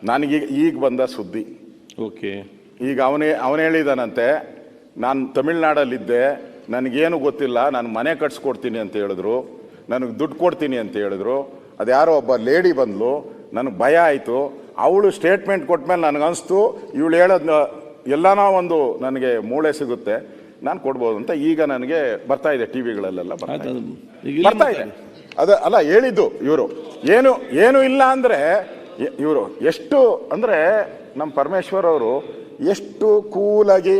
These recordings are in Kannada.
ನನಗೆ ಈಗ ಬಂದ ಸುದ್ದಿ. ಓಕೆ. ಈಗ ಅವನು ಹೇಳಿದಾನಂತೆ, ನಾನು ತಮಿಳ್ನಾಡಲ್ಲಿದ್ದೆ, ನನಗೇನು ಗೊತ್ತಿಲ್ಲ, ನಾನು ಮನೆ ಕಟ್ಸ್ಕೊಡ್ತೀನಿ ಅಂತ ಹೇಳಿದ್ರು, ನನಗೆ ದುಡ್ಡು ಕೊಡ್ತೀನಿ ಅಂತ ಹೇಳಿದ್ರು. ಅದು ಯಾರೋ ಒಬ್ಬ ಲೇಡಿ ಬಂದ್ಲು, ನನಗೆ ಭಯ ಆಯಿತು. ಅವಳು ಸ್ಟೇಟ್ಮೆಂಟ್ ಕೊಟ್ಮೇಲೆ ನನಗನ್ನಿಸ್ತು ಇವಳು ಹೇಳೋದು ಎಲ್ಲನೋ ಒಂದು ನನಗೆ ಮೂಳೆ ಸಿಗುತ್ತೆ, ನಾನು ಕೊಡ್ಬೋದು ಅಂತ. ಈಗ ನನಗೆ ಬರ್ತಾ ಇದೆ, ಟಿ ವಿಗಳಲ್ಲೆಲ್ಲ ಬರ್ತಾ ಇದೆ. ಅಲ್ಲ ಹೇಳಿದ್ದು ಇವರು ಏನು ಇಲ್ಲ ಅಂದರೆ ಇವರು ಎಷ್ಟು ಅಂದರೆ ನಮ್ಮ ಪರಮೇಶ್ವರ್ ಅವರು ಎಷ್ಟು ಕೂಲಾಗಿ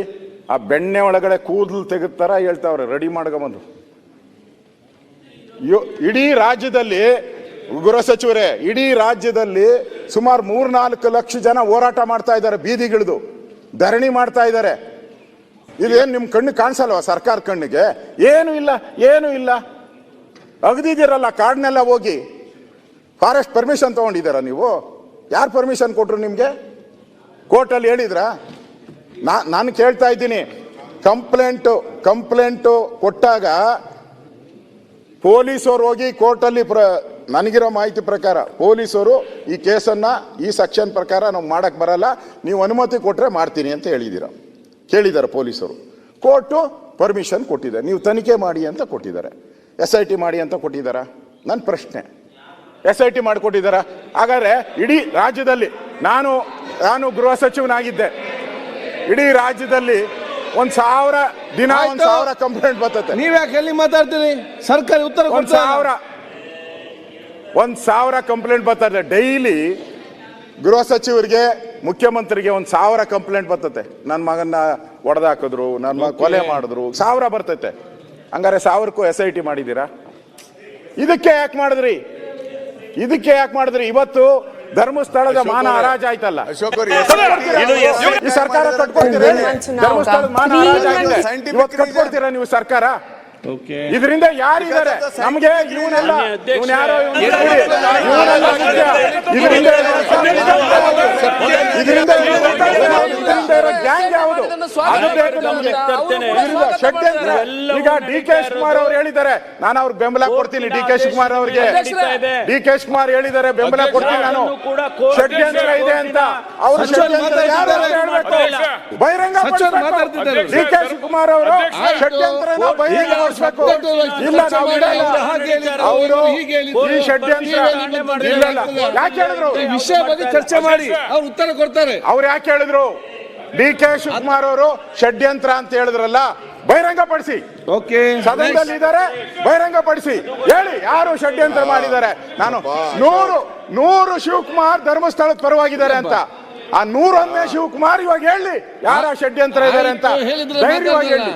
ಆ ಬೆಣ್ಣೆ ಒಳಗಡೆ ಕೂದಲು ತೆಗೆದುತ್ತರ ಹೇಳ್ತಾವ್ರೆ ರೆಡಿ ಮಾಡ್ಕೊಂಬಂದು. ಇಡೀ ರಾಜ್ಯದಲ್ಲಿ ಗೃಹ ಸಚಿವರೇ, ಇಡೀ ರಾಜ್ಯದಲ್ಲಿ ಸುಮಾರು 3-4 ಲಕ್ಷ ಜನ ಹೋರಾಟ ಮಾಡ್ತಾ ಇದ್ದಾರೆ, ಬೀದಿಗಿಳಿದು ಧರಣಿ ಮಾಡ್ತಾ ಇದ್ದಾರೆ. ಇದೇನು ನಿಮ್ಮ ಕಣ್ಣು ಕಾಣಿಸಲ್ವ ಸರ್ಕಾರ ಕಣ್ಣಿಗೆ? ಏನು ಇಲ್ಲ ಅಗದಿದ್ದೀರಲ್ಲ ಕಾಡ್ನೆಲ್ಲ ಹೋಗಿ. ಫಾರೆಸ್ಟ್ ಪರ್ಮಿಷನ್ ತಗೊಂಡಿದ್ದೀರಾ ನೀವು? ಯಾರು ಪರ್ಮಿಷನ್ ಕೊಟ್ರು ನಿಮಗೆ? ಕೋರ್ಟಲ್ಲಿ ಹೇಳಿದ್ರಾ? ನಾನು ಕೇಳ್ತಾ ಇದ್ದೀನಿ, ಕಂಪ್ಲೇಂಟು ಕೊಟ್ಟಾಗ ಪೊಲೀಸರು ಹೋಗಿ ಕೋರ್ಟಲ್ಲಿ ನನಗಿರೋ ಮಾಹಿತಿ ಪ್ರಕಾರ ಪೊಲೀಸರು ಈ ಕೇಸನ್ನು ಈ ಸೆಕ್ಷನ್ ಪ್ರಕಾರ ನಾವು ಮಾಡಕ್ಕೆ ಬರಲ್ಲ, ನೀವು ಅನುಮತಿ ಕೊಟ್ಟರೆ ಮಾಡ್ತೀನಿ ಅಂತ ಕೇಳಿದ್ದಾರೆ ಪೊಲೀಸರು. ಕೋರ್ಟು ಪರ್ಮಿಷನ್ ಕೊಟ್ಟಿದೆ, ನೀವು ತನಿಖೆ ಮಾಡಿ ಅಂತ ಕೊಟ್ಟಿದ್ದಾರೆ. SIT ಮಾಡಿ ಅಂತ ಕೊಟ್ಟಿದ್ದಾರಾ? ನನ್ನ ಪ್ರಶ್ನೆ, SIT ಮಾಡಿಕೊಟ್ಟಿದ್ದಾರಾ? ಹಾಗಾದರೆ ಇಡೀ ರಾಜ್ಯದಲ್ಲಿ ನಾನು ಗೃಹ ಸಚಿವನಾಗಿದ್ದೆ, ಇಡೀ ರಾಜ್ಯದಲ್ಲಿ 1,000 ದಿನ 1,000 ಕಂಪ್ಲೇಂಟ್ ಬರ್ತದೆ. ನೀವ್ಯಾಕೆ ಎಲ್ಲಿ ಮಾತಾಡ್ತೀರಿ? ಸರ್ಕಾರಿ ಉತ್ತರ 1,000 ಕಂಪ್ಲೇಂಟ್ ಬರ್ತದೆ ಡೈಲಿ. ಗೃಹ ಸಚಿವರಿಗೆ, ಮುಖ್ಯಮಂತ್ರಿಗೆ 1,000 ಕಂಪ್ಲೇಂಟ್ ಬರ್ತದೆ. ನನ್ನ ಮಗನ್ನ ಹೊಡೆದಾಕಿದ್ರು, ನನ್ನ ಮಗ ಕೊಲೆ ಮಾಡಿದ್ರು, 1000 ಬರ್ತೈತೆ. ಹಂಗಾರೆ 1000ಕ್ಕೂ SIT ಮಾಡಿದ್ದೀರಾ? ಇದಕ್ಕೆ ಯಾಕೆ ಮಾಡಿದ್ರಿ? ಇವತ್ತು ಧರ್ಮಸ್ಥಳದ ಮಾನ ಹರಾಜ್ ಆಯ್ತಲ್ಲ, ಈ ಸರ್ಕಾರ ಕಟ್ಕೊಡ್ತೀರಾ? ಧರ್ಮಸ್ಥಳದ ಮಾನ ಹರಾಜ್ ಆಗಿದೆ, ಇವತ್ತು ಕಟ್ಕೊಡ್ತೀರಾ ನೀವು ಸರ್ಕಾರ? ಇದರಿಂದ ಯಾರಿದ್ದಾರೆ ನಮಗೆ? ಇವನೆಲ್ಲ ಯಾರೋ ಗ್ಯಾಂಗ್ ಯಾವುದು? ಈಗ DK ಶಿವಕುಮಾರ್ ಅವರು ಹೇಳಿದ್ದಾರೆ, ನಾನು ಅವ್ರಿಗೆ ಬೆಂಬಲ ಕೊಡ್ತೀನಿ. DK ಶಿವಕುಮಾರ್ ಅವರಿಗೆ DK ಶಿವಕುಮಾರ್ ಹೇಳಿದ್ದಾರೆ ಬೆಂಬಲ ಕೊಡ್ತೀನಿ ನಾನು, ಷಡ್ಯಂತ್ರ ಇದೆ ಅಂತ. ಅವರು ಬಹಿರಂಗ DK ಶಿವಕುಮಾರ್ ಅವರು ಷಡ್ಯಂತ್ರನ ಬಹಿರಂಗ ಇಲ್ಲ, ಅವರು ಈ ಷಡ್ಯಂತ್ರ ಯಾಕೆ ಹೇಳಿದ್ರು? ವಿಷಯ ಬಗ್ಗೆ ಚರ್ಚೆ ಮಾಡಿ ಅವ್ರು ಉತ್ತರ ಕೊಡ್ತಾರೆ. ಅವ್ರು ಯಾಕೆ ಹೇಳಿದ್ರು? DK ಶಿವಕುಮಾರ್ ಅವರು ಷಡ್ಯಂತ್ರ ಅಂತ ಹೇಳಿದ್ರಲ್ಲ, ಬಹಿರಂಗಪಡಿಸಿ. ಸದನದಲ್ಲಿ ಇದ್ದಾರೆ, ಬಹಿರಂಗಪಡಿಸಿ ಹೇಳಿ ಯಾರು ಷಡ್ಯಂತ್ರ ಮಾಡಿದ್ದಾರೆ. ನಾನು 100 ಶಿವಕುಮಾರ್ ಧರ್ಮಸ್ಥಳದ ಪರವಾಗಿದ್ದಾರೆ ಅಂತ, ಆ 101ನೇ ಶಿವಕುಮಾರ್ ಇವಾಗ ಹೇಳಿ ಯಾರ ಷಡ್ಯಂತ್ರ ಇದ್ದಾರೆ ಅಂತ ಧೈರ್ಯವಾಗಿ ಹೇಳಿ.